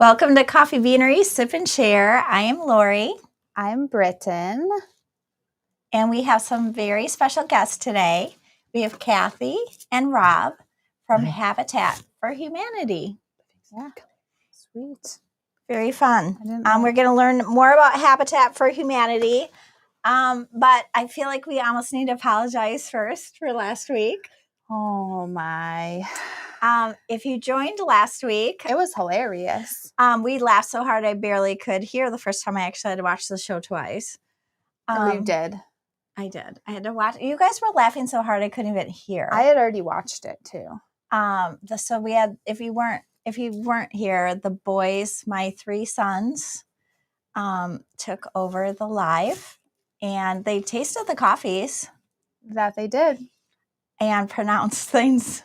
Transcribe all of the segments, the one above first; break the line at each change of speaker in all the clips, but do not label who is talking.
Welcome to Coffee Beanery, Sip and Share. I am Lori.
I'm Britton.
And we have some very special guests today. We have Kathy and Rob from Habitat for Humanity.
Yeah, sweet.
Very fun. We're going to learn more about Habitat for Humanity. But I feel like we almost need to apologize first for last week.
Oh, my.
If you joined last week,
it was hilarious.
We laughed so hard I barely could hear the first time. I actually had to watch the show twice.
You did.
I did. I had to watch. You guys were laughing so hard I couldn't even hear.
I had already watched it too.
So we had. If you weren't here, the boys, my three sons, took over the live, and they tasted the coffees.
That they did,
and pronounced things.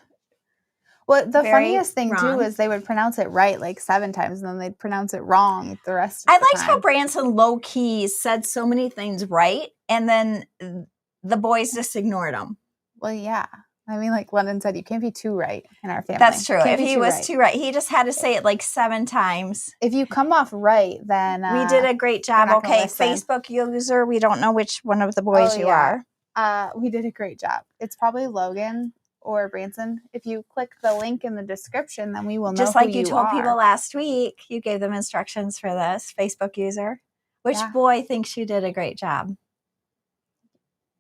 Well, the funniest thing
wrong.
too is they would pronounce it right like 7 times, and then they'd pronounce it wrong the rest of
I
the
liked
time.
how Branson low key said so many things right, and then the boys just ignored them.
Well, yeah. I mean, like London said, you can't be too right in our family.
That's true. If he was too right, he just had to say it like 7 times.
If you come off right, then
we did a great job. Okay, Facebook user, we don't know which one of the boys you are.
We did a great job. It's probably Logan or Branson. If you click the link in the description, then we will know
just like
who
you told
are.
people last week. You gave them instructions for this Facebook user. Which boy thinks you did a great job?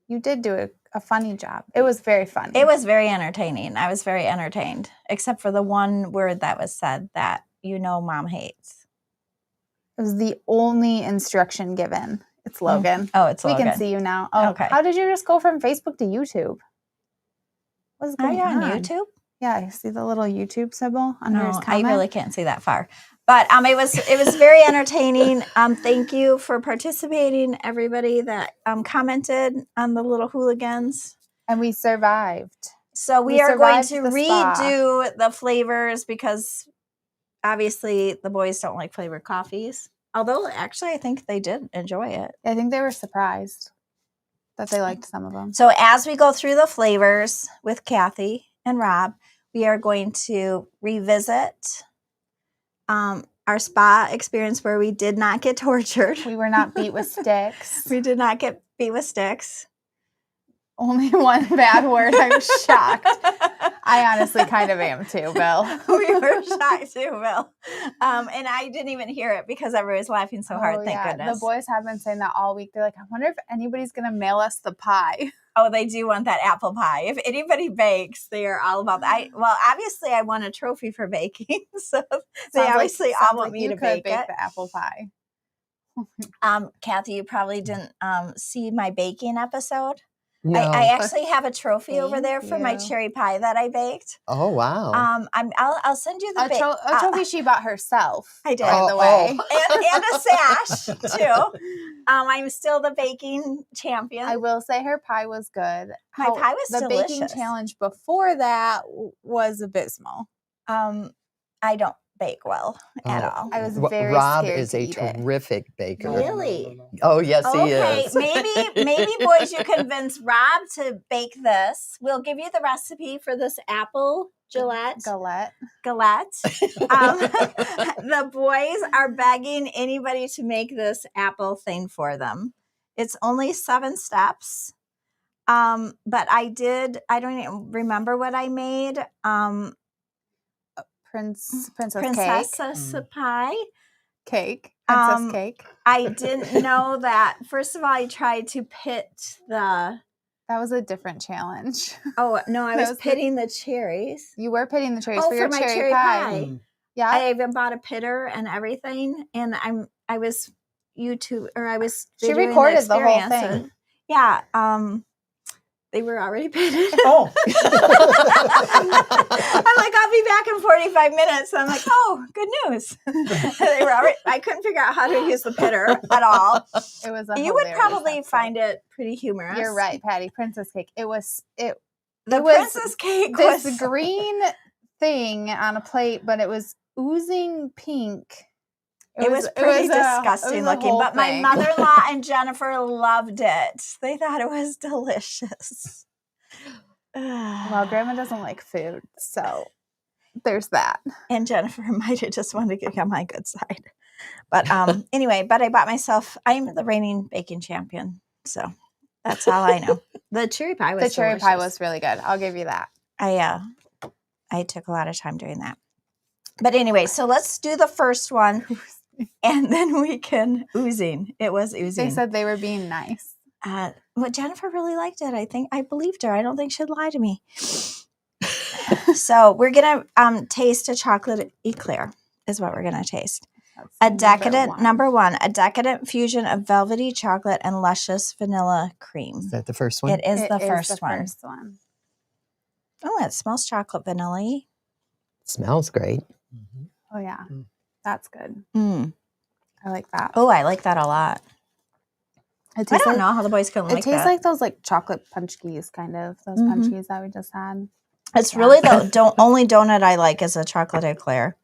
You did do a funny job. It was very funny.
It was very entertaining. I was very entertained, except for the one word that was said that Mom hates.
It was the only instruction given. It's Logan.
Oh, it's Logan.
We can see you now. Oh, okay. How did you just go from Facebook to YouTube? What's going on?
On YouTube?
Yeah, I see the little YouTube symbol under his comment.
I really can't see that far. But it was very entertaining. Thank you for participating, everybody that commented on the little hooligans.
And we survived.
So we are going to redo the flavors because obviously the boys don't like flavored coffees. Although actually I think they did enjoy it.
I think they were surprised that they liked some of them.
So as we go through the flavors with Kathy and Rob, we are going to revisit our spa experience where we did not get tortured.
We were not beat with sticks.
We did not get beat with sticks.
Only one bad word. I'm shocked. I honestly kind of am too, Bill.
We were shocked too, Bill. And I didn't even hear it because everybody was laughing so hard. Thank goodness.
The boys have been saying that all week. They're like, I wonder if anybody's going to mail us the pie.
Oh, they do want that apple pie. If anybody bakes, they are all about that. Obviously, I won a trophy for baking, so they obviously all want me to bake
the apple pie.
Kathy, you probably didn't see my baking episode.
No.
I actually have a trophy over there for my cherry pie that I baked.
Oh wow!
I'll send you the
a trophy she bought herself.
I did,
by the way,
and a sash too. I'm still the baking champion.
I will say her pie was good.
My pie was delicious.
The baking challenge before that was abysmal.
I don't bake well at all.
I was very
Rob
scared
is
to
a
eat
terrific baker.
Really?
Oh yes, he is.
Maybe boys, you convince Rob to bake this. We'll give you the recipe for this apple galette. The boys are begging anybody to make this apple thing for them. It's only 7 steps. But I don't even remember what I made.
Princess
pie.
Cake. Princess cake.
I didn't know that. First of all, I tried to pit the...
That was a different challenge.
Oh, no, I was pitting the cherries.
You were pitting the cherries for your
my
cherry pie. Yeah.
I even bought a pitter and everything. And I was
she recorded the whole thing.
They were already pitted.
Oh.
I'm like, I'll be back in 45 minutes. I'm like, oh, good news. They were already, I couldn't figure out how to use the pitter at all.
It was
You would probably find it pretty humorous.
You're right, Patty. Princess cake.
The princess cake was
this green thing on a plate, but it was oozing pink.
It was pretty disgusting looking, but my mother-in-law and Jennifer loved it. They thought it was delicious.
Well, Grandma doesn't like food, so there's that.
And Jennifer might have just wanted to get on my good side. But anyway, but I bought myself, I'm the reigning baking champion. So that's all I know. The cherry pie was delicious.
Really good. I'll give you that.
I took a lot of time doing that. But anyway, so let's do the first one and then we can oozing. It was oozing.
They said they were being nice.
Well, Jennifer really liked it. I believed her. I don't think she'd lie to me. So we're going to taste a chocolate eclair is what we're going to taste. That's number one, a decadent fusion of velvety chocolate and luscious vanilla cream.
Is that the first one?
It is the first one. Oh, it smells chocolate vanilla-y.
Smells great.
Mm-hmm. Oh, yeah. That's good. I like that.
Oh, I like that a lot. I don't know how the boys can like that.
It tastes like those chocolate punch keys, kind of. Those punch keys that we just had.
It's really the only donut I like is a chocolate eclair.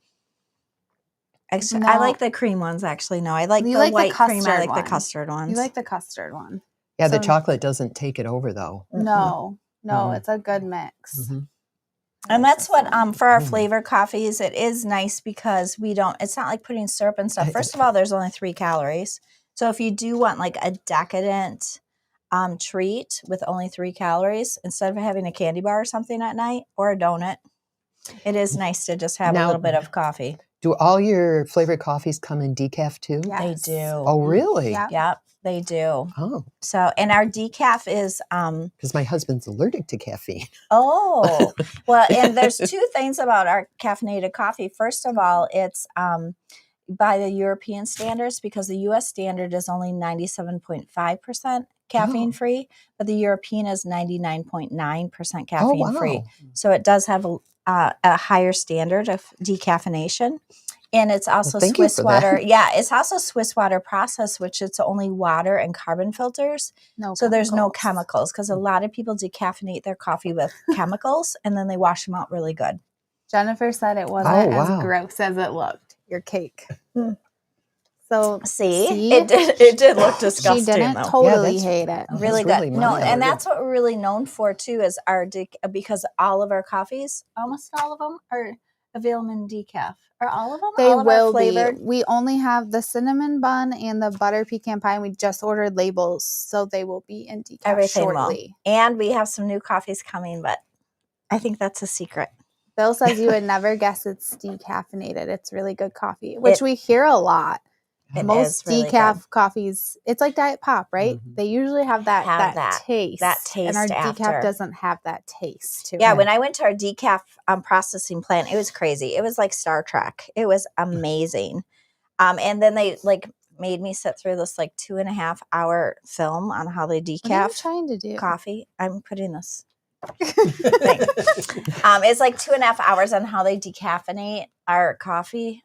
I like the cream ones, actually. No, I like the white cream. I like the custard ones.
You like the custard one.
Yeah, the chocolate doesn't take it over, though.
No, it's a good mix.
Mm-hmm.
And that's what, for our flavor coffees, it is nice because it's not like putting syrup and stuff. First of all, there's only 3 calories. So if you do want like a decadent treat with only 3 calories, instead of having a candy bar or something at night or a donut, it is nice to just have a little bit of coffee.
Do all your flavored coffees come in decaf too?
Yes. They do.
Oh, really?
Yep, they do.
Oh.
So, and our decaf is...
Because my husband's allergic to caffeine.
Oh. Well, and there's 2 things about our caffeinated coffee. First of all, it's by the European standards because the U.S. standard is only 97.5% caffeine free, but the European is 99.9% caffeine free. So it does have a higher standard of decaffeination. And it's also Swiss water. Yeah, it's also Swiss water process, which it's only water and carbon filters. So there's no chemicals because a lot of people decaffeinate their coffee with chemicals and then they wash them out really good.
Jennifer said it wasn't as gross as it looked. Your cake. So
see? It did look disgusting.
She didn't totally hate it.
Really good. No, and that's what we're really known for too is because all of our coffees, almost all of them are available in decaf. Are all of them?
They will be. We only have the cinnamon bun and the butter pecan pie, and we just ordered labels, so they will be in decaf shortly.
And we have some new coffees coming, but I think that's a secret.
Bill says you would never guess it's decaffeinated. It's really good coffee, which we hear a lot. Most really decaf coffees, it's like Diet Pop, right? Mm-hmm. They usually have that taste.
That taste
and our
after.
Decaf doesn't have that taste to it.
Yeah, when I went to our decaf processing plant, it was crazy. It was like Star Trek. It was amazing. And then they made me sit through this 2.5 hour film on how they decaf.
What are you trying to do?
Coffee. I'm putting this thing. It's 2.5 hours on how they decaffeinate our coffee.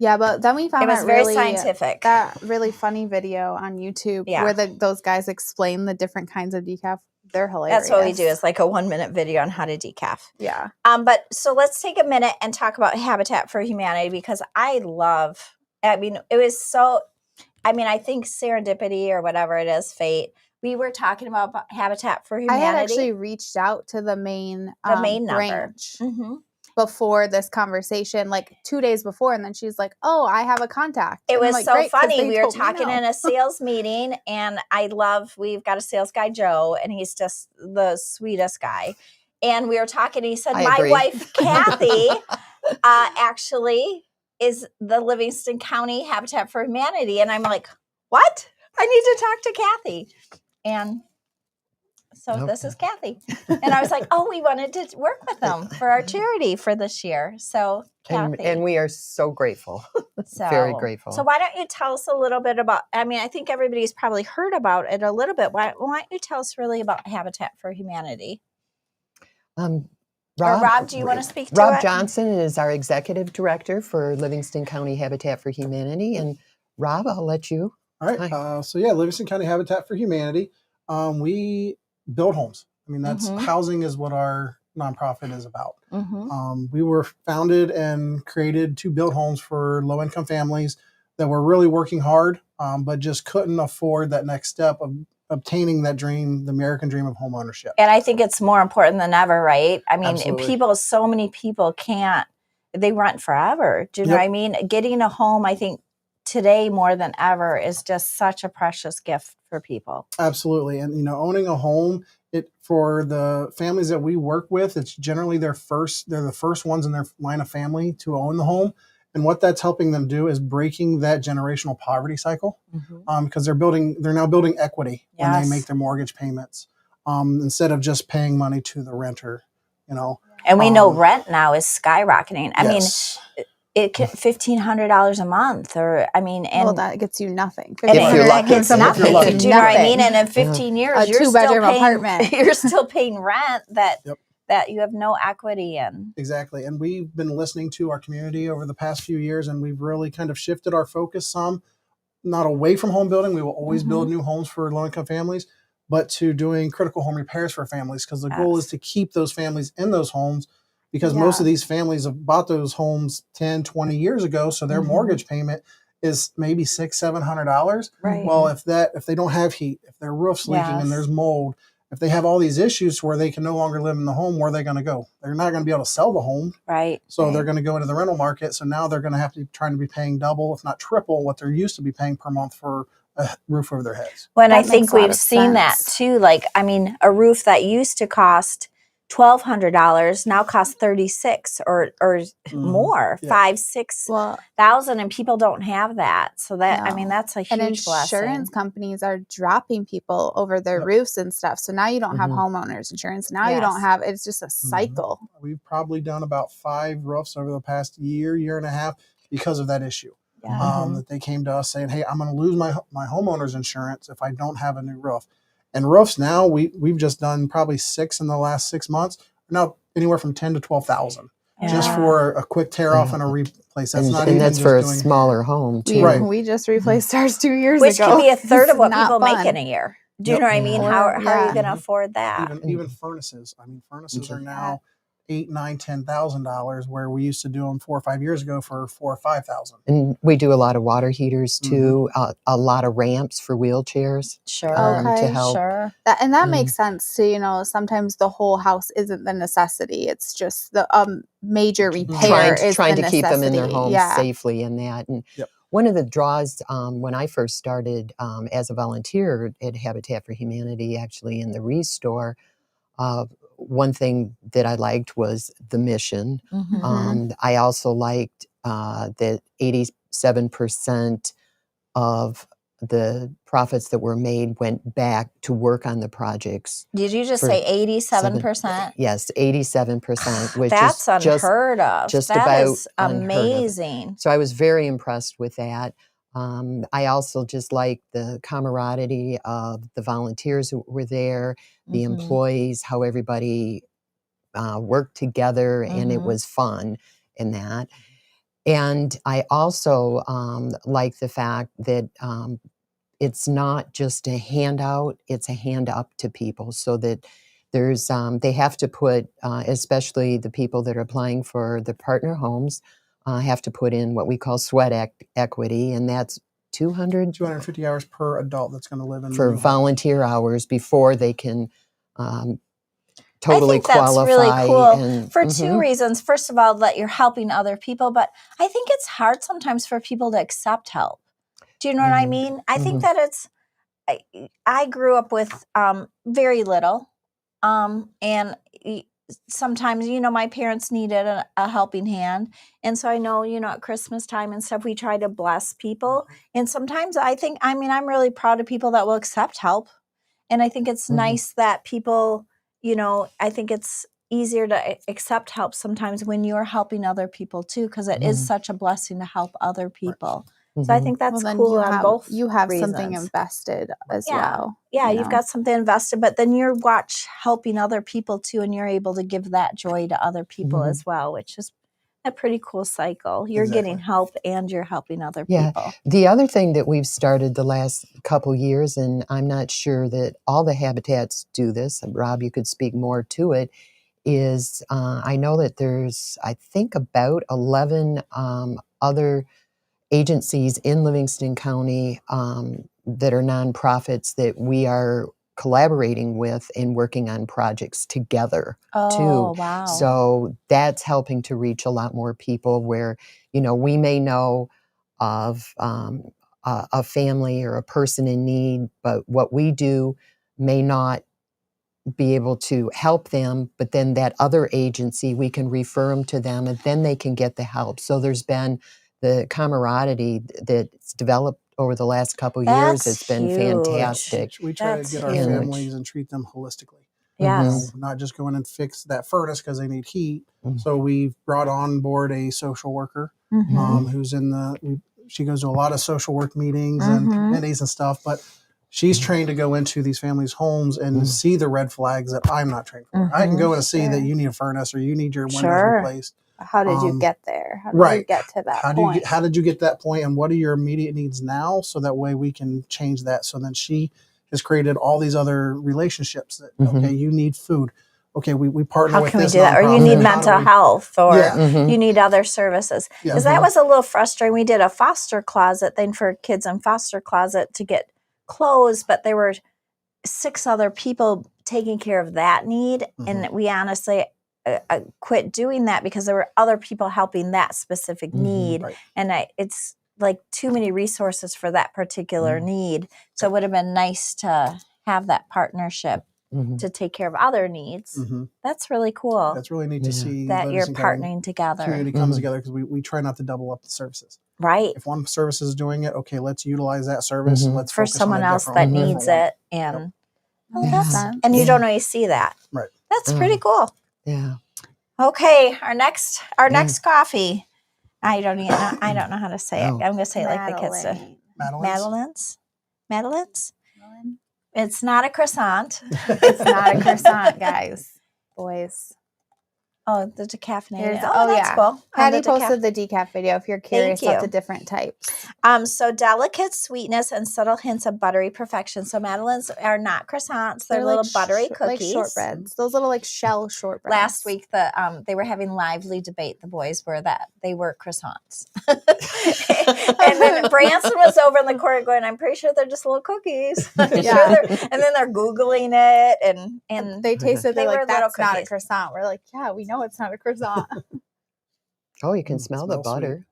Yeah, but then we found
it was very scientific.
That really funny video on YouTube where those guys explain the different kinds of decaf. They're hilarious.
That's what we do. It's like a 1-minute video on how to decaf.
Yeah.
But so let's take a minute and talk about Habitat for Humanity because I think serendipity or whatever it is, fate. We were talking about Habitat for Humanity.
I had actually reached out to the main branch.
Mm-hmm.
Before this conversation, 2 days before, and then she's like, "Oh, I have a contact."
It was so funny. We were talking in a sales meeting, and we've got a sales guy, Joe, and he's just the sweetest guy. And we were talking, and he said, "My wife, Kathy, actually is the Livingston County Habitat for Humanity." And I'm like, "What? I need to talk to Kathy." And so this is Kathy. And I was like, oh, we wanted to work with them for our charity for this year. So Kathy.
And we are so grateful. Very grateful.
So why don't you tell us a little bit about, I think everybody's probably heard about it a little bit. Why don't you tell us really about Habitat for Humanity? Rob, do you want to speak to it?
Rob Johnson is our executive director for Livingston County Habitat for Humanity. And Rob, I'll let you.
All right. Livingston County Habitat for Humanity. We build homes. That's housing is what our nonprofit is about.
Mm-hmm.
We were founded and created to build homes for low-income families that were really working hard, but just couldn't afford that next step of obtaining that dream, the American dream of home ownership.
And I think it's more important than ever, right? I mean,
Absolutely.
so many people they rent forever. Do you know what I mean? Getting a home, I think today more than ever is just such a precious gift for people.
Absolutely. And, owning a home, for the families that we work with, it's generally they're the first ones in their line of family to own the home. And what that's helping them do is breaking that generational poverty cycle, because they're now building equity when they make their mortgage payments, instead of just paying money to the renter,
And we know rent now is skyrocketing. I mean, it could $1,500 a month,
well, that gets you nothing.
And that gets
nothing.
Do you know what I mean? And in 15 years,
a two-bedroom apartment,
you're still paying rent that you have no equity in.
Exactly. And we've been listening to our community over the past few years, and we've really kind of shifted our focus some, not away from home building. We will always build new homes for low-income families, but to doing critical home repairs for families, because the goal is to keep those families in those homes, because most of these families have bought those homes 10, 20 years ago. So their mortgage payment is maybe $600-$700.
Right.
Well, if they don't have heat, if their roof's leaking and there's mold, if they have all these issues where they can no longer live in the home, where are they going to go? They're not going to be able to sell the home.
Right.
So they're going to go into the rental market. So now they're going to have to trying to be paying double, if not triple, what they're used to be paying per month for a roof over their heads.
When I think we've seen that too. Like, I mean, a roof that used to cost $1,200 now costs $36 or more, $5,000-$6,000, and people don't have that. So that I mean, that's a huge blessing.
Insurance companies are dropping people over their roofs and stuff. So now you don't have homeowners insurance. Now you don't have. It's just a cycle.
We've probably done about 5 roofs over the past year and a half because of that issue. That they came to us saying, "Hey, I'm going to lose my homeowner's insurance if I don't have a new roof." And roofs now, we've just done probably 6 in the last 6 months. Now anywhere from $10,000 to $12,000 just for a quick tear off and a replace. That's not even
that's for a smaller home too.
We just replaced ours 2 years
Which
ago.
Which can be a third of what people make in a year. Do you know what I mean? How are you going to afford that?
Even furnaces. I mean, furnaces are now $8,000, $9,000, $10,000, where we used to do them 4 or 5 years ago for $4,000 or $5,000.
And we do a lot of water heaters too, a lot of ramps for wheelchairs. To help.
That makes sense too. Sometimes the whole house isn't the necessity; it's just the major repair.
Trying to keep them in their homes safely, and that. And one of the draws when I first started as a volunteer at Habitat for Humanity, actually in the Restore. One thing that I liked was the mission. I also liked that 87% of the profits that were made went back to work on the projects.
Did you just say 87%?
Yes, 87%, which
that's
is
unheard of.
Just
that
about
is amazing.
So I was very impressed with that. I also just like the camaraderie of the volunteers who were there, the employees, how everybody worked together, and it was fun in that. And I also like the fact that it's not just a handout, it's a hand up to people, so that there's they have to put, especially the people that are applying for the partner homes, have to put in what we call sweat equity, and that's
250 hours per adult that's going to live in
for volunteer hours before they can totally qualify.
That's really cool for 2 reasons. First of all, that you're helping other people, but I think it's hard sometimes for people to accept help. Do you know what I mean? I think that I grew up with very little, and sometimes, my parents needed a helping hand. And so I know, at Christmas time and stuff, we try to bless people. And sometimes I'm really proud of people that will accept help. And I think it's nice that people, I think it's easier to accept help sometimes when you're helping other people too, because it is such a blessing to help other people. So I think that's cool on both.
You have
reasons.
something invested as well.
Yeah, you've got something invested, but then you're helping other people too, and you're able to give that joy to other people as well, which is a pretty cool cycle. You're getting help and you're helping other people.
The other thing that we've started the last couple years, and I'm not sure that all the habitats do this, and Rob, you could speak more to it, is I know that there's, I think, about 11 other agencies in Livingston County that are nonprofits that we are collaborating with and working on projects together too.
Wow.
So that's helping to reach a lot more people where, we may know of a family or a person in need, but what we do may not be able to help them, but then that other agency, we can refer them to them and then they can get the help. So there's been the camaraderie that's developed over the last couple years. It's been fantastic.
We try to get our families and treat them holistically.
Yes.
Not just go in and fix that furnace because they need heat. So we've brought on board a social worker who's she goes to a lot of social work meetings and committees and stuff, but she's trained to go into these families' homes and see the red flags that I'm not trained for. I can go in and see that you need a furnace or you need your windows replaced.
How did you get there? How did you get to that point?
How did you get that point, and what are your immediate needs now, so that way we can change that. So then she has created all these other relationships that, okay, you need food. Okay, we partner with this.
How can we do that? Or you need mental health, or you need other services. Because that was a little frustrating. We did a foster closet thing for kids in foster closet to get clothes, but there were 6 other people taking care of that need. And we honestly quit doing that because there were other people helping that specific need. And it's like too many resources for that particular need. So it would have been nice to have that partnership to take care of other needs. That's really cool.
That's really neat to see
that you're partnering together.
Community comes together because we try not to double up the services.
Right.
If one service is doing it, okay, let's utilize that service and let's
for
focus
someone
on
else that needs it. And and you don't always see that.
Right.
That's pretty cool.
Yeah.
Okay, our next coffee. I don't know how to say it. I'm gonna say it like the kids do. Madeline's? It's not a croissant.
It's not a croissant, guys. Boys.
Oh, the decaffeinated.
That's
cool.
Patty posted the decaf video if you're curious about the different types.
So delicate sweetness and subtle hints of buttery perfection. So Madeline's are not croissants; they're little buttery cookies,
like shortbreads. Those little like shell shortbreads.
Last week, they were having lively debate. The boys were that they were croissants, and then Branson was over in the corner going, "I'm pretty sure they're just little cookies." And then they're googling it, and
they tasted. They're like, "That's
not
a croissant." We're like, "Yeah, we know it's not a croissant."
Oh, you can smell the butter.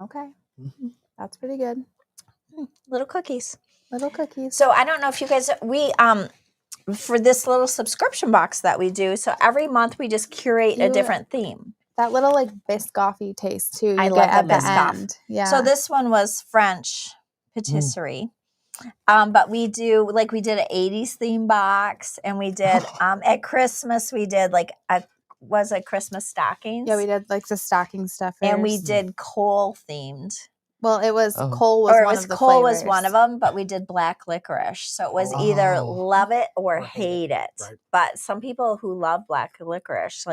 Okay. That's pretty good.
Little cookies.
Little cookies.
So I don't know if you guys, we, for this little subscription box that we do, so every month we just curate a different theme.
That little like Biscoffy taste too.
I love the Biscoff.
Yeah.
So this one was French patisserie. But we did an 80s theme box, and we did at Christmas we did Christmas stockings.
Yeah, we did like the stocking stuffers.
And we did coal themed.
Well, it was coal was one of the
coal
flavors.
was one of them, but we did black licorice. So it was either love it or hate it. Right. But some people who love black licorice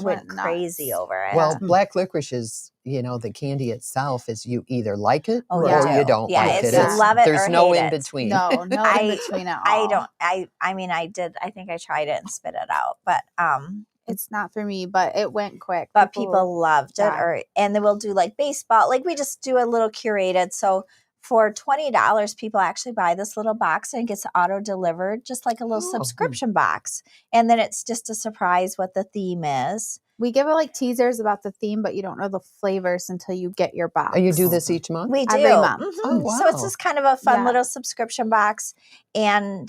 went crazy over it.
Well, black licorice is, the candy itself is you either like it or you don't like it.
Love it
There's
or
no
hate
in between.
No in between at all.
I think I tried it and spit it out, but
it's not for me, but it went quick.
But people loved it. And then we'll do like baseball. Like we just do a little curated. So for $20, people actually buy this little box and it gets auto delivered, just like a little subscription box. And then it's just a surprise what the theme is.
We give it like teasers about the theme, but you don't know the flavors until you get your box.
Oh, you do this each month?
We do.
Every month.
Oh, wow.
So it's just kind of a fun little subscription box. And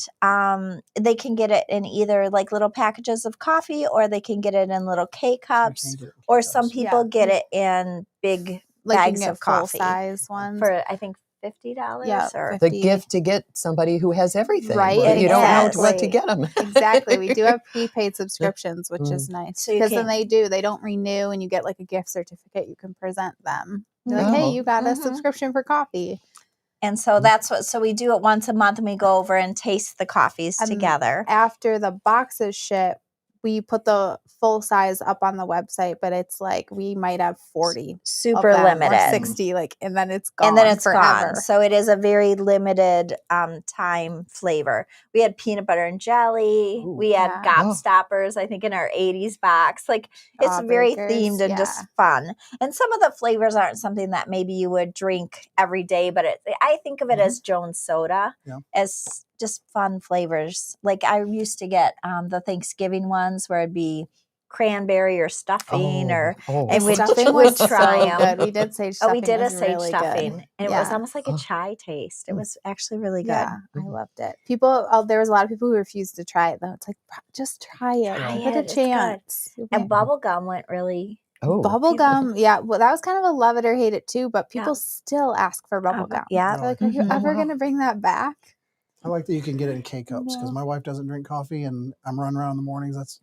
they can get it in either like little packages of coffee, or they can get it in little K-cups, or some people get it in big bags of coffee.
Full-size ones.
For, I think, $50.
Yeah,
or
the gift to get somebody who has everything.
Right.
Well, you don't know what to get them.
Exactly. We do have prepaid subscriptions, which is nice. Because then they don't renew, and you get like a gift certificate you can present them. You're like, hey, you got a subscription for coffee.
And so so we do it once a month, and we go over and taste the coffees together.
After the boxes ship, we put the full size up on the website, but it's like we might have 40
super
of them,
limited,
or 60, like, and then it's gone.
And then it's
forever.
gone. So it is a very limited time flavor. We had peanut butter and jelly.
Ooh.
We had
Yeah.
gobstoppers, I think, in our 80s box. Like, it's very
Jawbreakers,
themed and just fun. And some of the flavors aren't something that maybe you would drink every day, but I think of it as Jones Soda, as just fun flavors. Like, I used to get the Thanksgiving ones where it'd be cranberry or stuffing, and we'd
Stuffing was
try
so
them.
good. We did sage
Oh,
stuffing.
we did a
was
sage
really
stuffing,
good.
and it was almost like a chai taste. It was actually really good.
Yeah, I loved it. There was a lot of people who refused to try it, though. It's like, just try it. Give it a chance.
And bubble gum went really...
Bubble gum, well, that was kind of a love it or hate it too, but people still ask for bubble gum.
Yeah.
They're like, are you ever going to bring that back?
I like that you can get it in K-cups, because my wife doesn't drink coffee, and I'm running around in the mornings.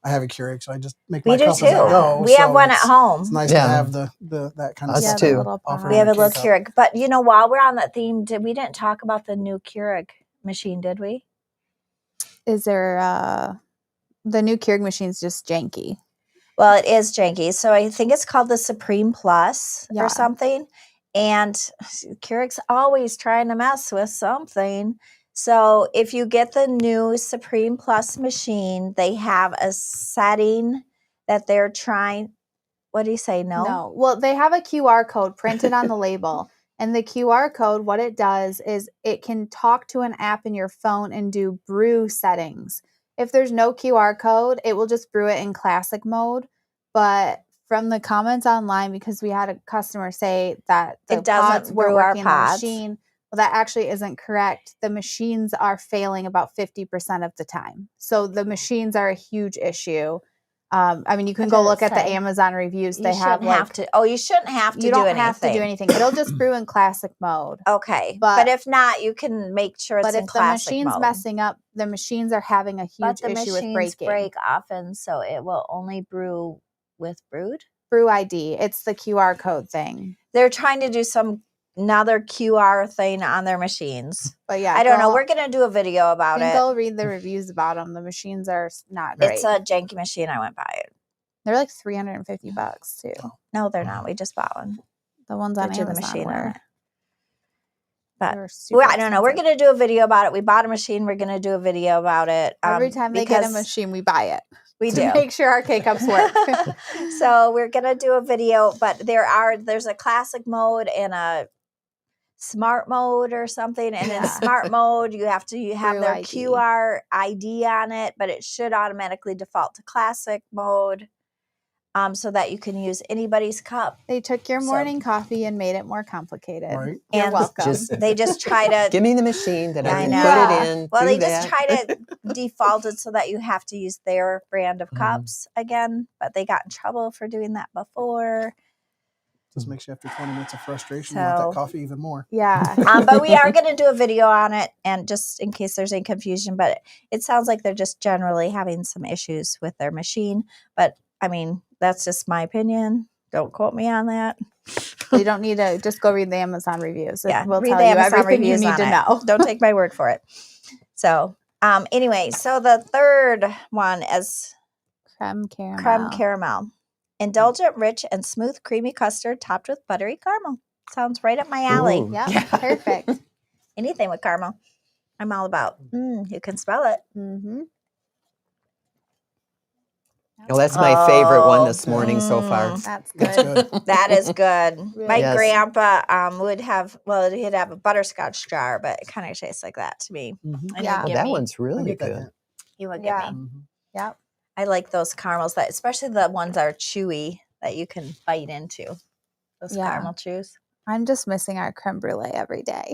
I have a Keurig, so I just make my cup as I go.
We have one at home.
It's nice to have that kind of
Us
stuff.
too.
We have a little Keurig. But, while we're on that theme, we didn't talk about the new Keurig machine, did we?
Is there the new Keurig machine's just janky?
Well, it is janky. So I think it's called the Supreme Plus or something. And Keurig's always trying to mess with something. So if you get the new Supreme Plus machine, they have a setting that they're trying. What do you say? No?
Well, they have a QR code printed on the label. And the QR code, what it does is it can talk to an app in your phone and do brew settings. If there's no QR code, it will just brew it in classic mode. But from the comments online, because we had a customer say that the
it doesn't brew our pods.
Machine, well, that actually isn't correct. The machines are failing about 50% of the time. So the machines are a huge issue. You can go look at the Amazon reviews. They have
to. Oh, you shouldn't have to.
You don't have to do anything. It'll just brew in classic mode.
Okay, but if not, you can make sure it's in classic mode.
But if the machine's messing up, the machines are having a huge issue with breaking.
Break often, so it will only brew with
Brew ID. It's the QR code thing.
They're trying to do another QR thing on their machines.
But yeah,
I don't know. We're going to do a video about it.
Go read the reviews about them. The machines are not great.
It's a janky machine. I went by it.
They're like $350 too.
No, they're not. We just bought one.
The ones on Amazon
the machine
were.
But I don't know. We're going to do a video about it. We bought a machine. We're going to do a video about it.
Every time they get a machine, we buy it.
We
do. Make sure our K-cups work.
So we're going to do a video, but there's a classic mode and a smart mode or something. And in smart mode, you have their ID. QR ID on it, but it should automatically default to classic mode. So that you can use anybody's cup.
They took your morning coffee and made it more complicated.
Right.
You're welcome.
They just try to
give me the machine that I can put it in.
Well, they just try to default it so that you have to use their brand of cups again. But they got in trouble for doing that before.
Just makes you after 20 minutes of frustration, you want that coffee even more.
Yeah.
But we are going to do a video on it, and just in case there's any confusion. But it sounds like they're just generally having some issues with their machine. But that's just my opinion. Don't quote me on that.
You don't need to just go read the Amazon reviews. We'll
read
tell
the
you
Amazon
everything you
reviews
need to know.
Don't take my word for it. So, anyway, so the third one is
Creme caramel.
Creme caramel. Indulgent, rich, and smooth creamy custard topped with buttery caramel. Sounds right up my alley.
Ooh.
Yeah, perfect.
Anything with caramel, I'm all about. You can smell it.
Mm-hmm.
Well, that's my favorite one this morning so far.
That's good.
That's good.
That is good.
Really?
My grandpa would have, he'd have a butterscotch jar, but it kind of tastes like that to me.
Mm-hmm.
And
Yeah.
he'd give
That
me-
one's really
get that
good.
hint.
He would give
Yeah.
me.
Mhm.
Yep.
I like those caramels, that especially the ones that are chewy that you can bite into. Those
Yeah.
caramel chews.
I'm just missing our creme brulee every day.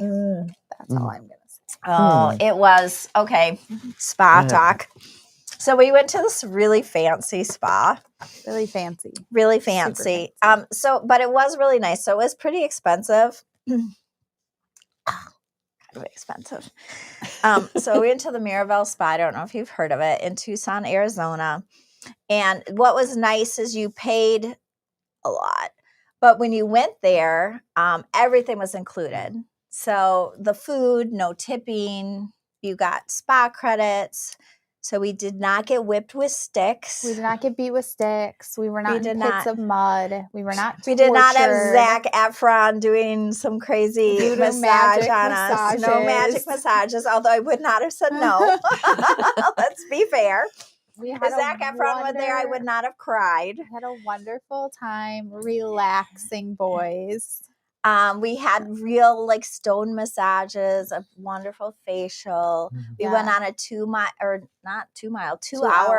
That's all I'm going to say.
Oh, it was okay. Spa talk. So we went to this really fancy spa.
Really fancy.
Really
Super
fancy. But it was really nice. So it was pretty expensive. Kind of expensive. So we went to the Mirabelle Spa. I don't know if you've heard of it, in Tucson, Arizona. And what was nice is you paid a lot. But when you went there, everything was included. So the food, no tipping, you got spa credits. So we did not get whipped with sticks.
We did not get beat with sticks. We were not in pits of mud. We were not tortured.
We did not have Zac Efron doing some crazy massage on us. No magic massages, although I would not have said no. Let's be fair. If Zac Efron was there, I would not have cried.
We had a wonderful time relaxing, boys.
We had real like stone massages, a wonderful facial. We went on a 2 hour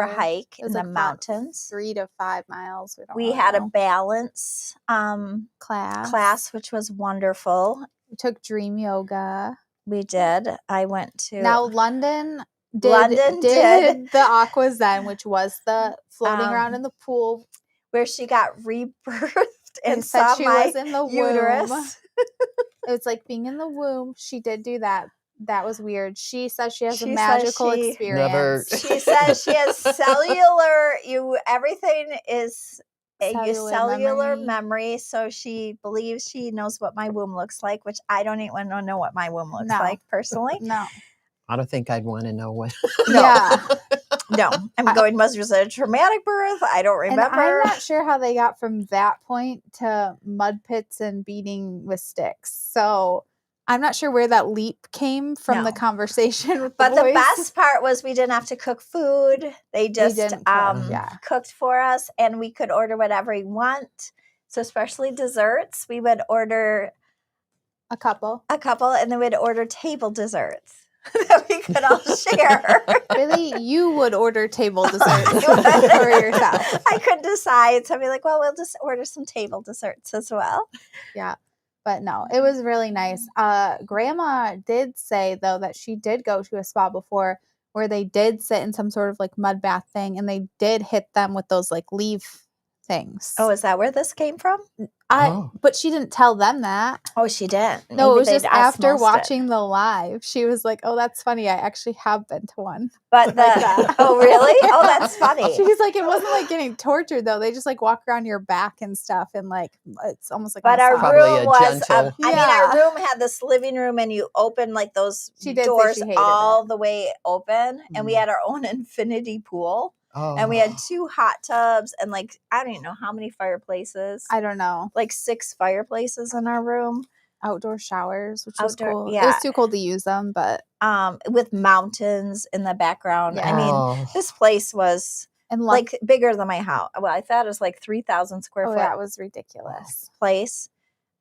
hike in the mountains.
3 to 5 miles.
We had a balance class, which was wonderful.
We took dream yoga.
We did. I went to
London did the Aqua Zen, which was the floating around in the pool
where she got rebirthed. And
said
saw
she
my
was in the
uterus.
womb. It was like being in the womb. She did do that. That was weird. She says she has a magical experience.
She says she has cellular. Everything is cellular memory. So she believes she knows what my womb looks like, which I don't even want to know what my womb looks like personally.
No.
I don't think I'd want to know what.
No, I'm going, must have been a traumatic birth. I don't remember.
And I'm not sure how they got from that point to mud pits and beating with sticks. So I'm not sure where that leap came from the conversation with the boys.
The best part was we didn't have to cook food. They just cooked for us, and we could order whatever we want. So especially desserts, we would order
a couple,
and then we'd order table desserts that we could all share.
Really? You would order table desserts for yourself?
I couldn't decide. So I'd be like, well, we'll just order some table desserts as well.
Yeah. But no, it was really nice. Grandma did say, though, that she did go to a spa before where they did sit in some sort of like mud bath thing, and they did hit them with those like leaf things.
Oh, is that where this came from?
But she didn't tell them that.
Oh, she didn't.
No, it was just after watching the live. She was like, "Oh, that's funny. I actually have been to one."
But oh, really? Oh, that's funny.
She's like, it wasn't like getting tortured though. They just like walk around your back and stuff, and like it's almost like.
But our room was. I mean, our room had this living room, and you open like those doors all the way open, and we had our own infinity pool. Oh. And we had 2 hot tubs and like, I don't even know how many fireplaces.
I don't know.
Like 6 fireplaces in our room.
Outdoor showers, which was cool. Yeah. It was too cold to use them, but.
With mountains in the background. Yeah. I mean, this place was like bigger than my house. Well, I thought it was like 3,000 square foot.
That was ridiculous.
Place.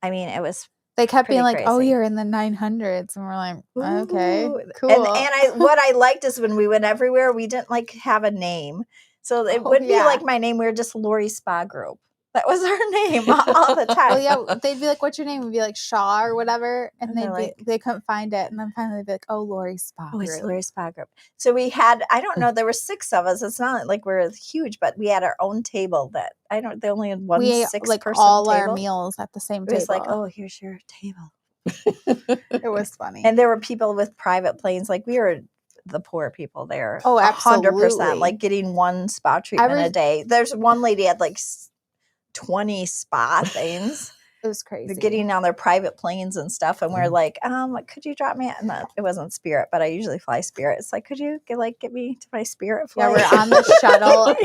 I mean, it was.
They kept being like, "Oh, you're in the 900s," and we're like, "Okay, cool."
And what I liked is when we went everywhere, we didn't like have a name, so it wouldn't be like my name. We were just Lori Spa Group. That was our name all the time.
Well, yeah, they'd be like, "What's your name?" We'd be like Shaw or whatever, and they couldn't find it, and then finally they'd be like, "Oh, Lori Spa Group."
It's Lori Spa Group. So we had, I don't know, there were 6 of us. It's not like we're huge, but we had our own table that they only had one 6-person
all
table.
Our meals at the same table.
It was like, oh, here's your table.
It was funny.
And there were people with private planes. Like we were the poor people there.
Oh, absolutely.
100%. Like getting one spa treatment a day. There's one lady had like 20 spa things.
It was crazy.
Getting on their private planes and stuff. And we're like, could you drop me? And it wasn't Spirit, but I usually fly Spirit. It's like, could you get me to my Spirit flight?
Yeah, we're on the shuttle.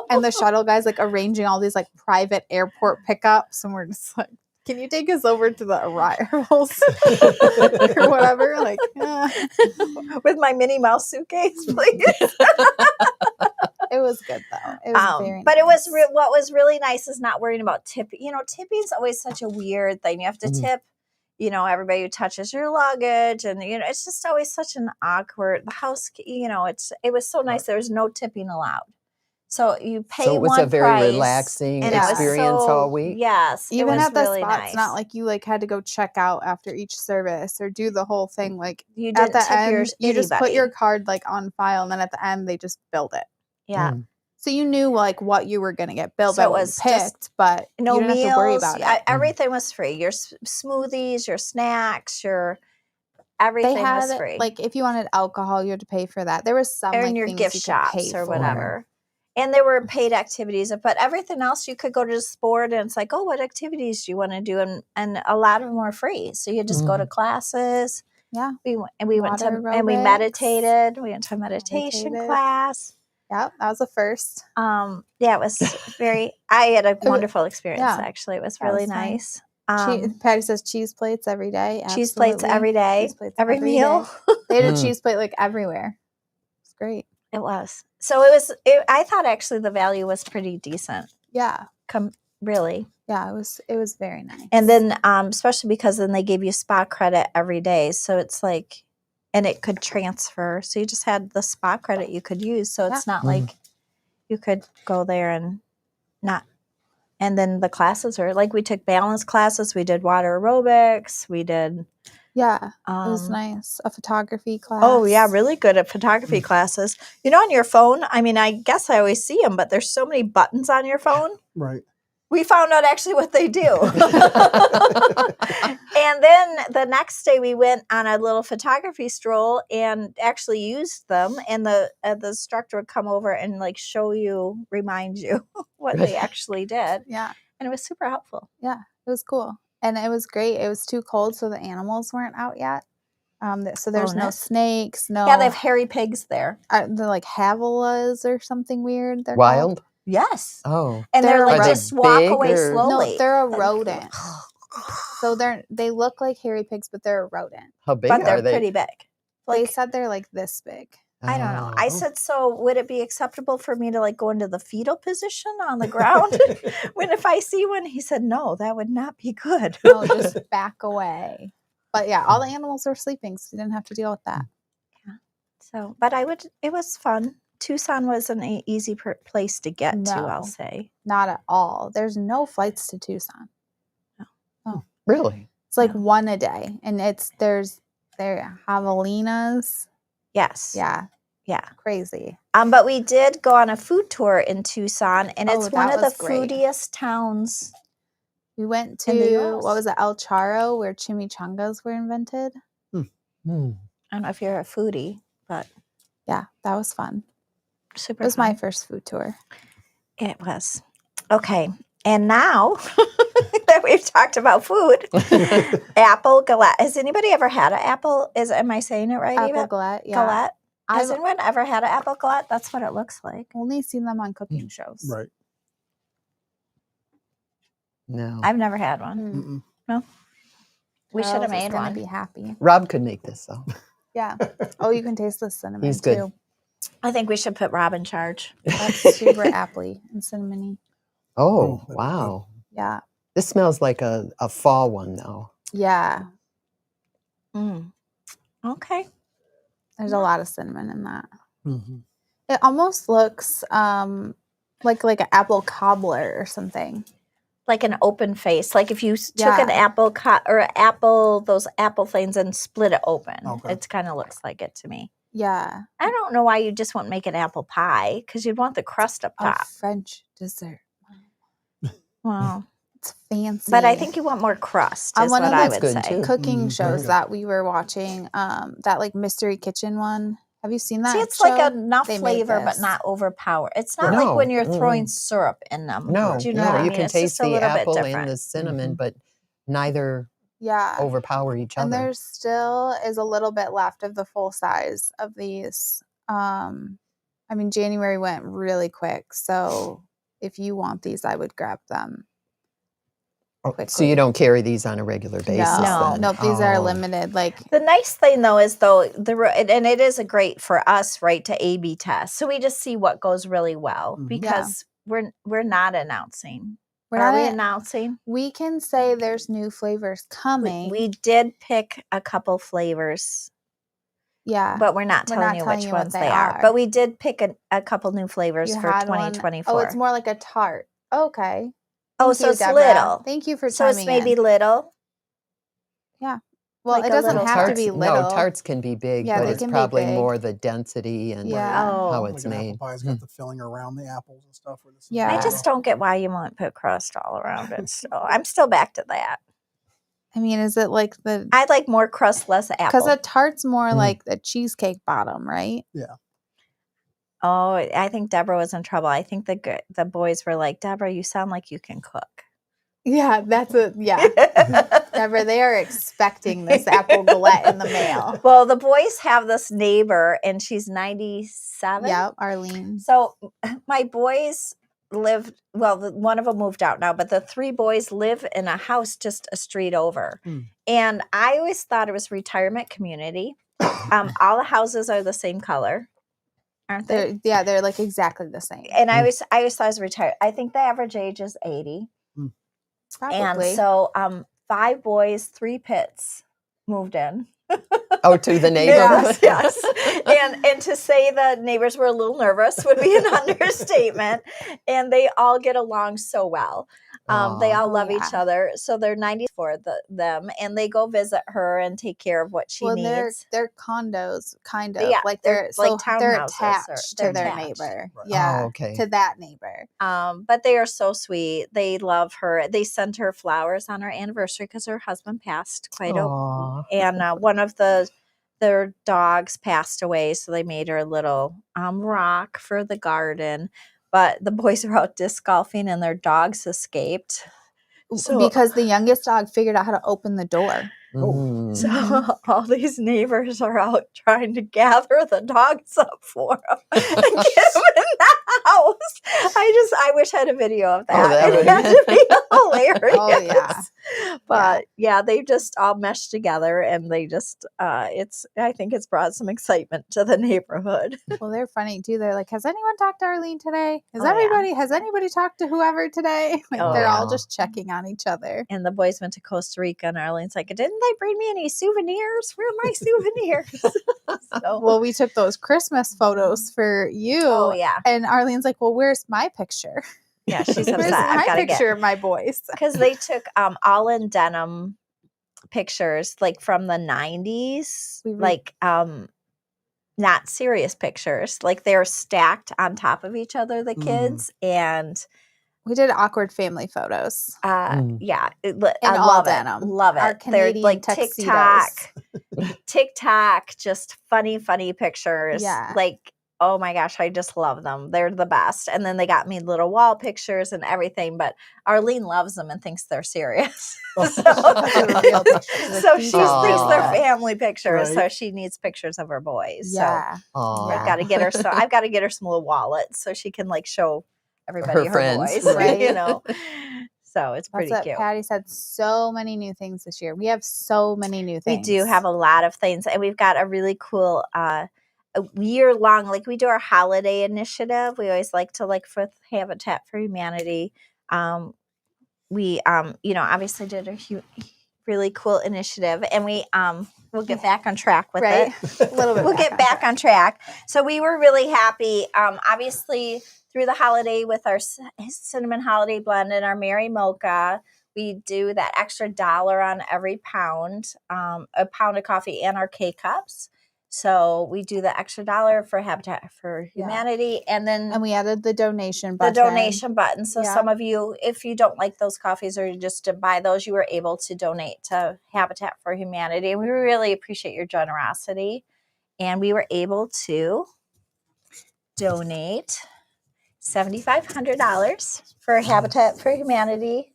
And the shuttle guy's like arranging all these like private airport pickups. And we're just like, can you take us over to the arrivals or whatever? Like,
with my Minnie Mouse suitcase, please.
It was good though. It was very
but
nice.
It was what was really nice is not worrying about tipping. You know, tipping's always such a weird thing. You have to tip, everybody who touches your luggage, and it's just always such an awkward house. It was so nice. There was no tipping allowed. So you pay one price. So it was
a very relaxing experience all week.
Yes.
Even at the
really
spots,
nice.
Not like you had to go check out after each service or do the whole thing. Like
you at the end,
you just put your card on file, and then at the end they just billed it.
Yeah.
So you knew what you were going to get billed. So it was picked, but
no
you didn't
meals,
have to worry about it.
Everything was free. Your smoothies, your snacks, everything was free.
Like if you wanted alcohol, you had to pay for that. There was some
in your gift shops or whatever. And there were paid activities, but everything else you could go to the sport, and it's like, oh, what activities do you want to do? And a lot of them were free. So you just go to classes.
Yeah.
We went and we went to
Water
and we
aerobics.
meditated. We went to a meditation
Meditated.
class.
Yep. That was a first.
Yeah, it was I had a wonderful experience,
yeah,
actually. It was
that
really
was fun.
nice.
Patty says cheese plates every day.
Cheese plates
Absolutely.
every day,
Cheese plates
every
every
meal.
day. They had a
Mm.
cheese plate like everywhere. It's great.
It was. So I thought actually the value was pretty decent.
Yeah.
Really.
Yeah, it was very nice.
And then especially because then they gave you spa credit every day. So it's like, and it could transfer. So you just had the spa credit you could use. So it's not like you could go there and not. And then the classes are like, we took balance classes. We did water aerobics. We did.
Yeah, it was nice. A photography class.
Oh, yeah, really good at photography classes. You know, on your phone, I mean, I guess I always see them, but there's so many buttons on your phone.
Right.
We found out actually what they do. And then the next day we went on a little photography stroll and actually used them. And the instructor would come over and like show you, remind you what they actually did.
Yeah.
And it was super helpful.
Yeah, it was cool. And it was great. It was too cold, so the animals weren't out yet. So there's no snakes, no.
Yeah, they have hairy pigs there.
They're like havilas or something weird. They're
Wild?
called.
Yes.
Oh.
And they're like
Are they
just walk
big
away
or-
slowly.
No, they're a rodent. So they look like hairy pigs, but they're a rodent.
How big
But
are
they're
they?
pretty big.
They
Like,
said they're like this big.
I don't know.
Oh.
I said, so would it be acceptable for me to like go into the fetal position on the ground when if I see one? He said, no, that would not be good.
No, just back away. But yeah, all the animals are sleeping, so you didn't have to deal with that.
So, but it was fun. Tucson was an easy place to get to, I'll
No.
say.
Not at all. There's no flights to Tucson.
Really?
It's like
No.
one a day, and there javelinas.
Yes.
Yeah,
Yeah.
crazy.
But we did go on a food tour in Tucson, and
Oh,
it's one
that
of the
was great.
foodiest towns.
We went
In the
to
US.
what was it, El Charro, where chimichangas were invented.
Hmm.
I don't know if you're a foodie, but
Yeah, that was fun.
super
It was
fun.
my first food tour.
It was. Okay. And now that we've talked about food, apple galette. Has anybody ever had an apple? Am I saying it right?
Apple
Eva?
galette, yeah.
Galette? Has
I've
anyone ever had an apple galette? That's what it looks like.
only seen them on cooking shows.
Right.
No.
I've never had one.
Mm.
Mm-mm.
We should have
Charles is
made
gonna
one.
Be happy.
Rob could make this though.
Yeah. Oh, you can taste the cinnamon
He's good.
too.
I think we should put Rob in charge.
That's super appley and cinnamony.
Oh,
Oh,
wow.
Yeah.
This smells like a fall one though.
Yeah.
Mm. Okay.
There's a lot of cinnamon in that.
Mm-hmm.
It almost looks like an apple cobbler or something.
Like an open face. Like if you took an
Yeah.
apple those apple things and split it open.
Okay.
It kind of looks like it to me.
Yeah.
I don't know why you just wouldn't make an apple pie because you'd want the crust up
A
top.
French dessert.
Well,
It's fancy.
but I think you want more crust
On
is
one
what
of
I
those
would
good,
say.
too.
cooking
Mm,
shows
very
that we were watching, that like mystery kitchen one. Have you seen that?
See, it's
show?
like enough
They made
flavor, but
this.
not overpower. It's not
No,
like when you're
mm-mm.
throwing syrup in them.
No,
Do you know
no,
what I
you
mean?
can
It's
taste
just a
the
little bit
apple and
different.
the cinnamon,
Mhm.
but neither
Yeah.
overpower each
And
other.
there still is a little bit left of the full size of these. I mean, January went really quick, so if you want these, I would grab them.
Oh, so
quickly.
you don't carry these on a regular basis?
No.
then?
Nope, these are
Oh.
limited. Like,
The nice thing though is and it is a great for us, right, to A/B test. So we just see what goes really well
Mhm.
because we're not announcing.
we're
Are
not
we
at-
announcing?
we can say there's new flavors coming.
We did pick a couple flavors,
yeah.
but we're not
We're
telling
not
you
telling
which
you what
ones
they
they are.
are.
But we did pick a couple new flavors
You
for
had one-
2024.
Oh, it's more like a tart. Okay.
Oh,
Thank
so
you,
it's
Deborah.
little.
Thank you for
So it's
chiming
maybe
in.
little.
Well,
like
it
a
doesn't
little
have to
Tarts,
be little.
no, tarts can be big,
Yeah,
but
they
it's
can be
probably
big.
more the density and
Yeah.
how
Oh.
it's
Like an
made.
apple pie's got the filling around the apples and stuff. Where the
Yeah.
I
Yeah.
just don't get why you won't put crust all around it. So I'm still back to that.
I mean, is it like the
I'd like more crust, less apple.
because a tart's more
Mm.
like the cheesecake bottom, right?
Oh, I think Deborah was in trouble. I think the boys were like, Deborah, you sound like you can cook.
Yeah, that's a yeah. Deborah, they are expecting this apple galette in the mail.
Well, the boys have this neighbor, and she's 97.
Yep, Arlene.
So my boys lived, well, one of them moved out now, but the 3 boys live in a house just a street over. And I always thought it was a retirement community. All the houses are the same color, aren't they?
They're like exactly the same.
And I always thought it was retired. I think the average age is 80.
Probably.
And so 5 boys, 3 pits moved in.
Oh, to the neighborhood.
Yes. And to say the neighbors were a little nervous would be an understatement. And they all get along so well. They all love each other. So they're 90 for them, and they go visit her and take care of what she needs.
They're condos, kind of.
Yeah,
like they're
like
they're
townhouses
attached to their neighbor.
Right.
Yeah.
Oh, okay.
To that neighbor.
But they are so sweet. They love her. They sent her flowers on her anniversary because her husband passed and one of their dogs passed away, so they made her a little rock for the garden. But the boys were out disc golfing and their dogs escaped.
Because the youngest dog figured out how to open the door.
So all these neighbors are out trying to gather the dogs up for them and get them in the house. I wish I had a video of that. It had to be hilarious.
Oh, yeah.
But yeah, they just all meshed together, and they just I think it's brought some excitement to the neighborhood.
Well, they're funny too. They're like, has anyone talked to Arlene today? Has anybody talked to whoever today? Like, they're all just checking on each other.
And the boys went to Costa Rica, and Arlene's like, didn't they bring me any souvenirs? Where are my souvenirs?
Well, we took those Christmas photos for you.
Oh, yeah.
And Arlene's like, well, where's my picture?
Yeah, she's upset.
Where's my picture of my boys?
Because they took all in denim pictures, like from the 90s, like not serious pictures. Like they're stacked on top of each other, the kids, and
we did awkward family photos.
Yeah, I
love it.
Love it.
Our Canadian
They're like
tuxedos.
TikTok, just funny pictures.
Yeah.
Like, oh my gosh, I just love them. They're the best. And then they got me little wall pictures and everything. But Arlene loves them and thinks they're serious. So she thinks they're family pictures. Right. So she needs pictures of her boys.
Yeah.
So I've got to get her. So I've got to get her some little wallets so she can like show everybody her
friends,
boys.
Right?
You know. So it's pretty cute.
Patty said so many new things this year. We have so many new things.
We do have a lot of things, and we've got a really cool a year long, like we do our holiday initiative. We always like to for Habitat for Humanity. We obviously did a really cool initiative, and we'll get back on track with it.
A little bit.
We'll get back on track. So we were really happy. Obviously through the holiday with our cinnamon holiday blend and our Merry Mocha, we do that extra $1 on every pound, a pound of coffee and our K-Cups. So we do the extra $1 for Habitat for Humanity. And
we added the donation button.
So some of you, if you don't like those coffees or just to buy those, you were able to donate to Habitat for Humanity. And we really appreciate your generosity. And we were able to donate $7,500 for Habitat for Humanity.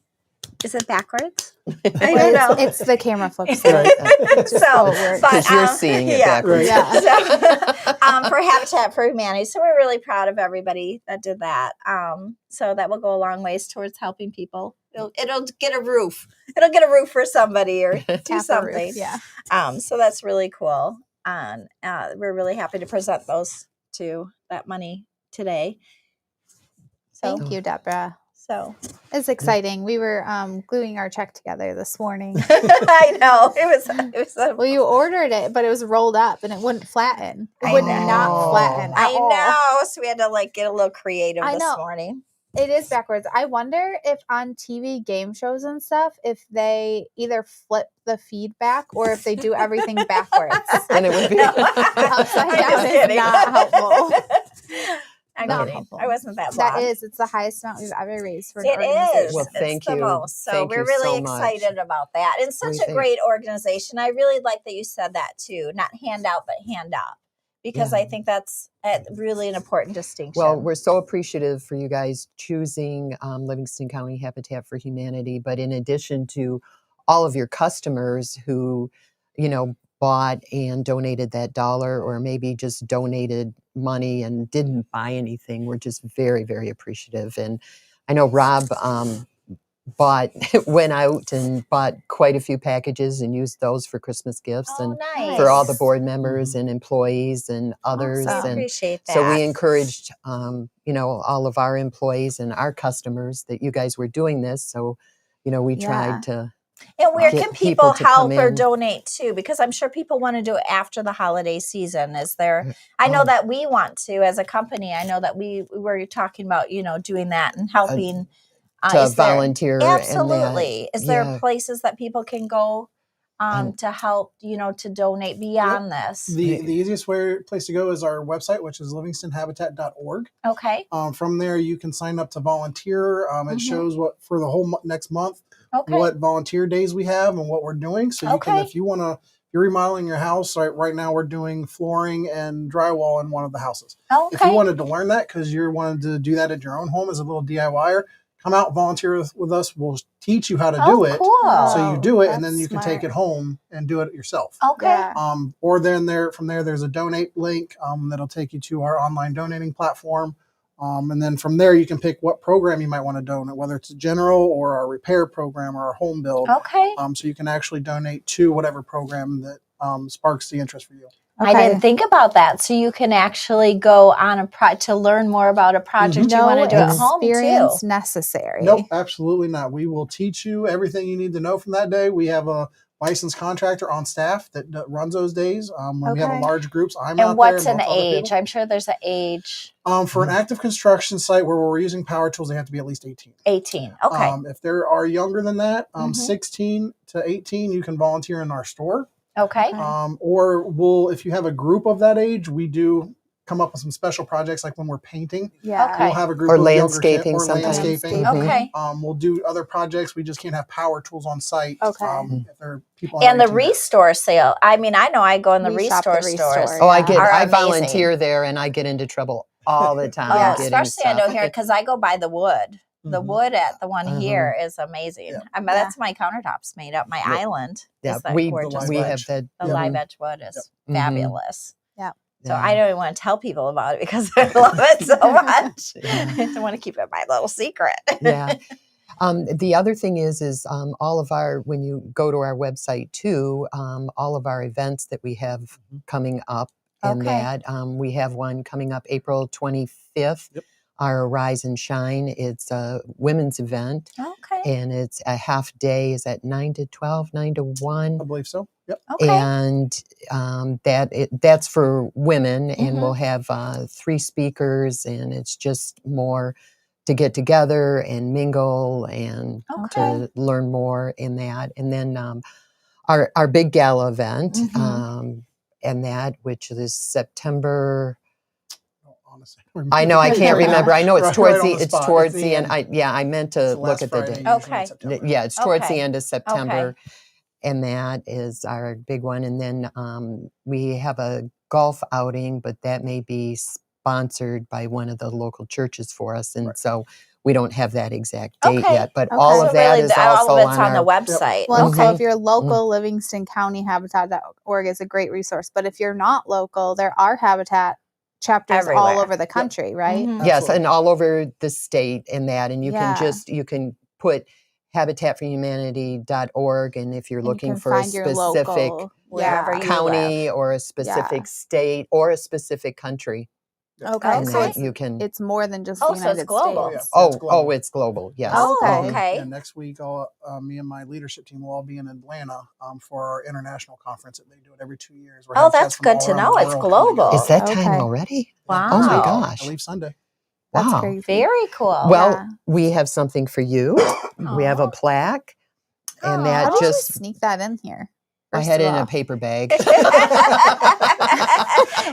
Is it backwards? I don't know.
It's the camera flips.
Because you're seeing it backwards.
Yeah.
So, for Habitat for Humanity. So we're really proud of everybody that did that. So that will go a long ways towards helping people. It'll get a roof. It'll get a roof for somebody or do something.
Yeah.
So that's really cool. And we're really happy to present that money today. So,
Thank you, Deborah.
So
it's exciting. We were gluing our check together this morning.
I know it was.
Well, you ordered it, but it was rolled up and it wouldn't flatten. It would not flatten.
I know. So we had to get a little creative this morning.
It is backwards. I wonder if on TV game shows and stuff, if they either flip the feedback or if they do everything backwards.
And it would be
upside down is not helpful.
I'm kidding. I wasn't that long.
It's the highest amount we've ever raised for an
organization.
Well, thank you.
The most. So we're really excited about that. And such a great organization. I really like that you said that too. Not hand out, but hand up. Because I think that's really an important distinction.
Well, we're so appreciative for you guys choosing Livingston County Habitat for Humanity. But in addition to all of your customers who, bought and donated that $1 or maybe just donated money and didn't buy anything. We're just very, very appreciative. And I know Rob went out and bought quite a few packages and used those for Christmas gifts and
nice.
for all the board members and employees and others.
I
Awesome.
And
appreciate that.
so we encouraged, all of our employees and our customers that you guys were doing this. So, we tried to.
And where
get
can people
to
help
come
or
in.
donate to? Because I'm sure people want to do it after the holiday season. Is there, I know that we want to as a company. I know that we were talking about, doing that and helping.
To volunteer.
Absolutely. Is there
yeah.
places that people can go to help, to donate beyond this?
The easiest place to go is our website, which is livingstonhabitat.org.
Okay.
From there, you can sign up to volunteer. It shows what for the whole next month, what volunteer days we have and what we're doing. So you can, if you want to, you're remodeling your house. Right now, we're doing flooring and drywall in one of the houses.
Okay.
If you wanted to learn that because you wanted to do that at your own home as a little DIYer, come out, volunteer with us. We'll teach you how to do it.
Cool.
So you do it, and
That's
then you can
smart.
take it home and do it yourself.
Okay.
Yeah.
Or then from there, there's a donate link that'll take you to our online donating platform. And then from there, you can pick what program you might want to donate, whether it's a general or our repair program or our home build.
Okay.
So you can actually donate to whatever program that sparks the interest for you.
I didn't think about that. So you can actually go on to learn more about a project you want to do at home
experience
too.
necessary.
Nope, absolutely not. We will teach you everything you need to know from that day. We have a licensed contractor on staff that runs those days. When we have a large groups, I'm out
And what's
there.
an age? I'm sure there's an age.
For an active construction site where we're using power tools, they have to be at least 18.
18. Okay.
If they are younger than that, 16 to 18, you can volunteer in our store.
Okay.
Or if you have a group of that age, we do come up with some special projects like when we're painting.
Yeah.
Okay.
We'll have a group
Or
of
landscaping
younger
sometimes.
landscaping.
Okay.
We'll do other projects. We just can't have power tools on site.
Okay.
If there are people
And the
under 18.
restore sale. I mean, I know I go in the
We shop at
restore stores.
restore,
Oh,
yeah.
I
Are
volunteer
amazing.
there and I get into trouble all the time.
Yeah,
getting
especially I know
stuff.
here because I go by the wood. The
Mhm.
wood at the one here is amazing.
Yeah.
I mean, that's my countertops made up. My island
Yeah,
is that
we
gorgeous
we
wood.
have that.
The live edge wood is
Mhm.
fabulous.
Yeah.
So I don't even want to tell people about it because I love it so much. I want to keep it my little secret.
Yeah. The other thing is all of when you go to our website too, all of our events that we have coming up and that we have one coming up April 25th.
Yep.
Our Rise and Shine. It's a women's event.
Okay.
And it's a half day. Is that 9 to 12, 9 to 1?
I believe so. Yep.
Okay.
And that's for women, and
Mhm.
we'll have 3 speakers, and it's just more to get together and mingle and
Okay.
to learn more in that. And then our big gala event,
Mhm.
and that which is September.
Honestly,
I know I can't remember. I know it's towards
on
the it's
spot.
towards
It's
the end. I meant to
It's the
look
last
at the
Friday,
date.
usually in
Okay.
September.
Yeah, it's towards
Okay.
the end of September. And that is our big one. And then we have a golf outing, but that may be sponsored by one of the local churches for us. And so we don't have that exact date yet. But all
So
of that
really,
is
all
also
of it's on the
our
website.
Well,
Okay.
so if you're local, Livingston County Habitat.org is a great resource. But if you're not local, there are Habitat chapters
Everywhere.
all over the country, right?
Mhm.
Yes,
Absolutely.
and all over the state and that. And you
Yeah.
you can put habitatforhumanity.org, and if you're
And you
looking
can
for a
find your
specific
local,
wherever
yeah.
you
county or a specific state or a specific country,
Okay,
and
so
that you can.
it's more than just
Oh,
the
so it's
United
global.
States.
Yeah.
It's global. Yes.
Oh,
Okay.
okay.
Yeah, next week, me and my leadership team will all be in Atlanta for our international conference. They do it every 2 years.
Oh, that's good to know. It's global.
Is that time
Okay.
already?
Wow.
Oh my
I
gosh!
leave Sunday.
That's
Wow.
crazy.
Very cool.
Well,
Yeah.
we have something for you. We have a
Aw.
plaque, and
Aw.
that
How did you
just
sneak that in here?
I
First
had it
of
in a
all?
paper bag.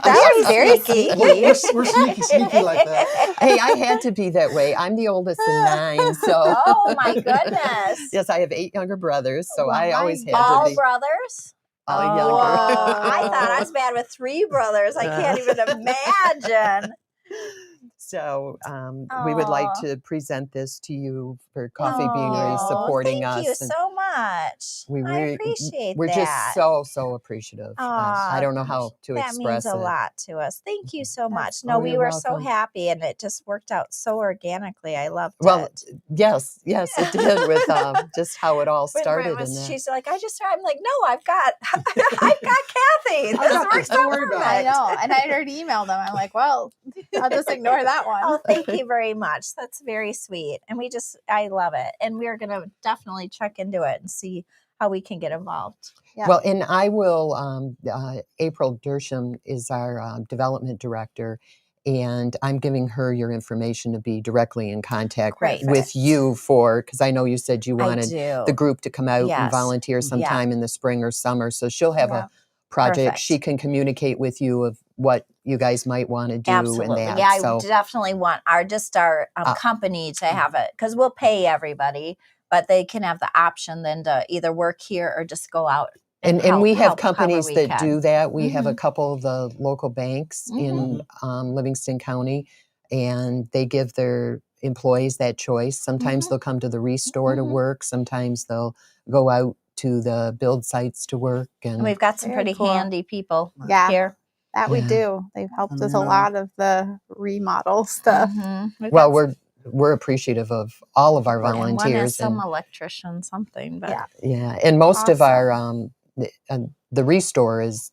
That was very sneaky.
We're sneaky like that.
Hey, I had to be that way. I'm the oldest of 9, so.
Oh my goodness.
Yes, I have 8 younger brothers, so I
Oh,
always
my
had to
All
be
brothers?
all
Whoa.
younger.
I thought I was bad with 3 brothers. I can't even imagine.
So we would like
Aw.
to present this to you for Coffee Beanery
Oh,
supporting
thank
us.
you
and
so much. much. I
we're
appreciate
just
that.
so appreciative. I
Aw,
don't know how to
that means
express
a
it.
lot to us. Thank you so much.
That's
No,
Oh,
we
you're
were so
welcome.
happy, and it just worked out so organically. I loved
Well,
it.
yes, it did with just how it all
When
started.
Brent was,
And
she's like, I'm like, no, I've got Kathy. This
got
works
this. Don't
out
worry about it.
I
perfect.
know. And I already emailed them. I'm like, well, I'll just ignore that one.
Oh, thank you very much. That's very sweet. And I love it. And we're going to definitely check into it and see how we can get involved.
Yeah.
Well, and I will, April Dersham is our development director, and I'm giving her your information to be directly in contact
Great.
with you because I know you said you
I
wanted
do.
the group to come out and
Yes.
volunteer sometime in the spring or summer. So she'll have
Yeah.
a project.
Perfect.
She can communicate with you of what you guys might want to do.
Absolutely.
And that.
Yeah,
So,
I definitely want our company to have it, because we'll pay everybody, but they can have the option then to either work here or just go out.
And
help,
we have
help
companies
however we
that
can.
do that. We have a
Mhm.
couple of the local banks in Livingston County, and they give their employees that choice. Sometimes they'll come to the restore to work. Sometimes they'll go out to the build sites to work.
And
And
we've got some
Very
pretty
cool.
handy people
Yeah.
here.
That we
Yeah.
do. They've helped
And
with
then,
a lot of the remodel stuff.
well, we're appreciative of all of our
and one is
volunteers.
some electrician, something, but
Yeah.
Yeah, and most of our
Awesome.
the restore is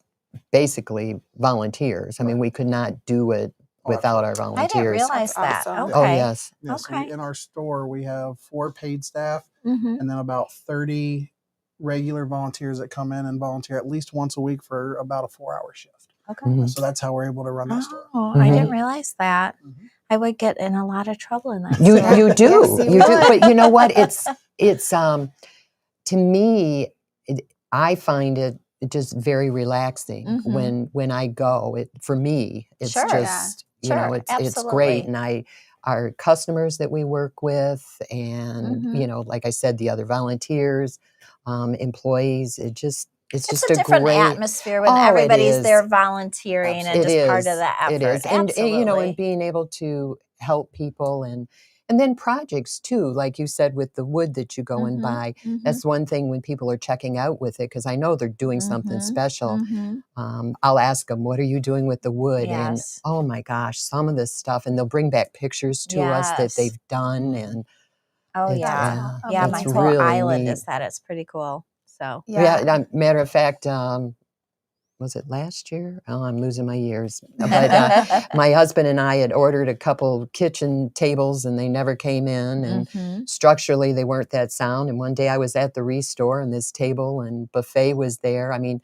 basically volunteers. I mean, we could not do it without our
I didn't
volunteers.
realize
That's
that.
awesome.
Okay.
Oh yes.
Yeah, so
Okay.
in our store, we have 4 paid staff
Mm-hmm.
and then about 30 regular volunteers that come in and volunteer at least once a week for about a 4-hour shift.
Okay.
Mhm.
So that's how we're able to run that store.
Oh, I
Mhm.
didn't realize that.
Mhm.
I would get in a lot of trouble in that.
You
store.
you do
Yes, you
you do,
would.
but you know what? It's to me, I find it just very relaxing
Mhm.
when I go. For me, it's
Sure.
just
Sure,
it's
absolutely.
great, and our customers that we work with, and
Mhm.
like I said, the other volunteers, employees. It's
It's
just
a
a
different
great
atmosphere when
Oh, it
everybody's
is.
there volunteering and
It
just part of
is.
the effort.
It is. And
Absolutely.
being able to help people and then projects too, like you said, with the wood that you go and
Mhm,
buy.
mhm,
That's one thing when people are checking out with it, because I know they're doing something
mhm,
special.
mhm.
I'll ask them, what are you doing with the wood? And
Yes.
oh my gosh, some of this stuff, and they'll bring back pictures to us that
Yes.
they've done. And
Oh
it's,
yeah.
That's
Yeah,
it's
my
amazing.
whole
really
island
neat.
is that. It's pretty cool. So
Yeah.
Matter of fact, was it last year? Oh, I'm losing my years. But my husband and I had ordered a couple kitchen tables, and they never came in. And
Mhm.
structurally, they weren't that sound. And one day I was at the restore, and this table and buffet was there. I mean,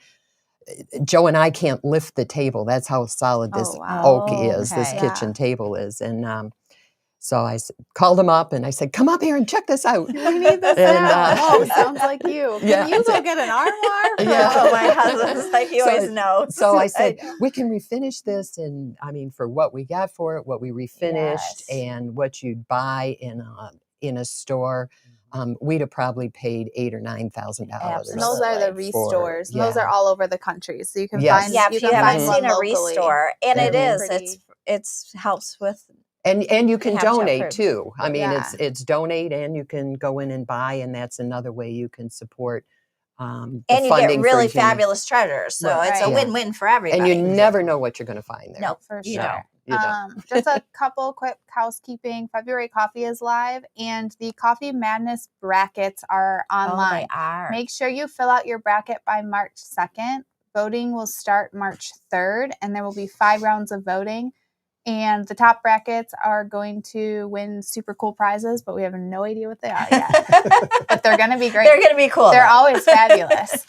Joe and I can't lift the table. That's how solid this
Oh, wow.
oak is, this
Okay.
kitchen table is. And so I called him up, and I said, come up here and check this out.
We need this
And,
now. Oh, sounds like you. Can
yeah.
you go get an armoire?
Yeah.
Oh, my husband's like, he always knows.
So I said, we can refinish this. And I mean, for what we got for it, what we refinished,
Yes.
and what you'd buy in a store, we'd have probably paid $8,000 or $9,000.
And those are the
Absolutely.
restores. And those are all over the country. So you can
Yes.
find
Yeah, if you
can
haven't
find one
seen a
locally.
restore, and it
Mhm.
is, it's helps with.
And you can
Habitat
donate
for-
too. I mean,
Yeah.
it's donate, and you can go in and buy, and that's another way you can support the
And you
funding
get really
for human-
fabulous treasures, so
Right.
it's a
Right.
win-win for everybody.
And you never know what you're going to find there.
No,
For
you
sure.
don't.
You don't.
Just a couple quick housekeeping. February coffee is live, and the Coffee Madness brackets are
Oh,
online.
they are.
Make sure you fill out your bracket by March 2nd. Voting will start March 3rd, and there will be 5 rounds of voting. And the top brackets are going to win super cool prizes, but we have no idea what they are yet. But they're going to be great.
They're going to be cool.
They're
though.
always fabulous.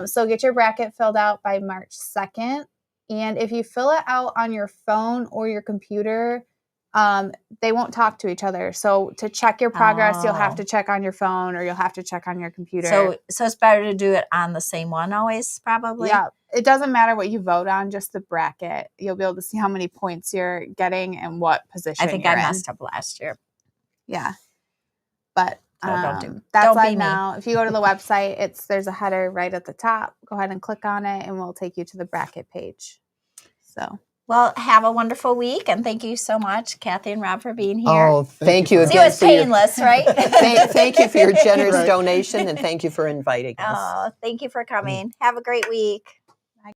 So get your bracket filled out by March 2nd. And if you fill it out on your phone or your computer, they won't talk to each other. So to check your progress, you'll have
Oh.
to check on your phone or you'll have to check on your computer.
So it's better to do it on the same one always, probably.
Yeah, it doesn't matter what you vote on, just the bracket. You'll be able to see how many points you're getting and what position
I think
you're
I
in.
messed up last year.
Yeah. But
So don't
that's
don't be
live
me.
now. If you go to the website, there's a header right at the top. Go ahead and click on it, and we'll take you to the bracket page. So
Well, have a wonderful week, and thank you so much, Kathy and Rob, for being here.
Oh, thank you
See, it
again
was
for your
painless, right?
thank you for your generous
Right.
donation, and thank you for inviting us.
Oh, thank you for coming. Have a great week.